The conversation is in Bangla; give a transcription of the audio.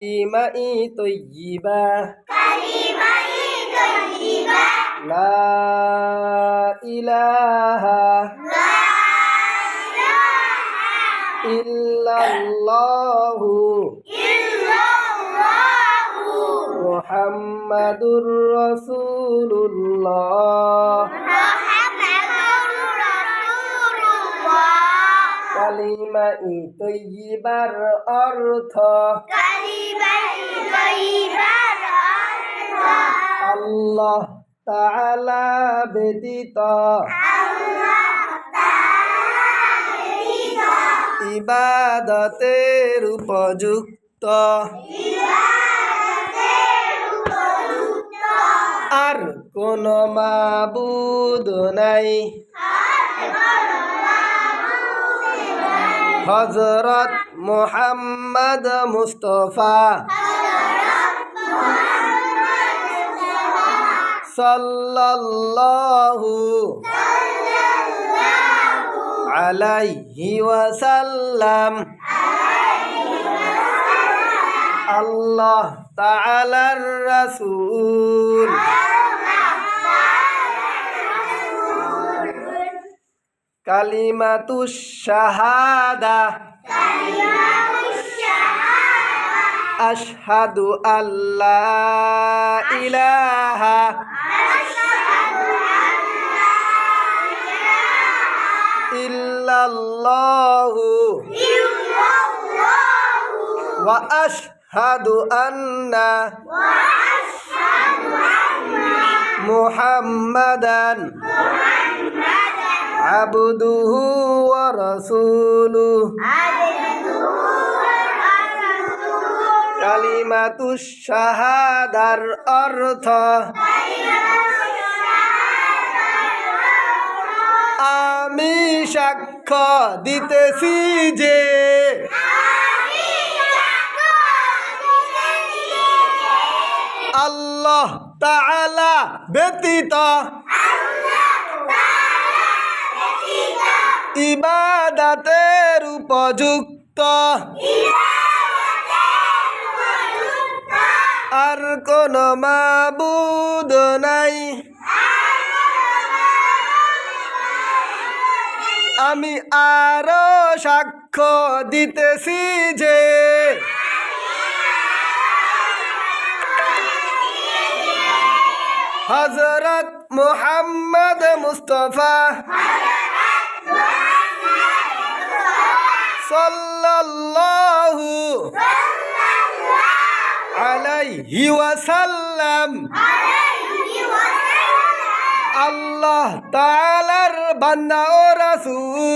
কালিমাই তৈয়িবা লা ইলাহা ইল্লাল্লাহু মুহাম্মাদুর রাসূলুল্লাহ কালিমাই তৈয়িবার অর্থ আল্লাহ তাআলা ব্যতীত ইবাদতের উপযুক্ত আর কোন মাবুদ নাই। হযরত মুহাম্মদ মুস্তাফা সাল্লাল্লাহু আলাইহি ওয়াসাল্লাম আল্লাহ তাআলার রাসূল। কালিমাতুশ শাহাদা আশহাদু আল্লা ইলাহা ইল্লাল্লাহু ওয়া আশহাদু আন্না মুহাম্মাদান আবদুহু ওয়া রাসূলুহু। কালিমাতুশ শাহাদার অর্থ আমি সাক্ষ্য দিতেছি যে আল্লাহ তাআলা ব্যতীত ইবাদতের উপযুক্ত আর কোন মাবুদ নাই। আমি আরো সাক্ষ্য দিতেছি যে হযরত মুহাম্মদ মুস্তাফা সাল্লাল্লাহু আলাইহি ওয়াসাল্লাম আল্লাহ তাআলার বান্দা ও রাসূল।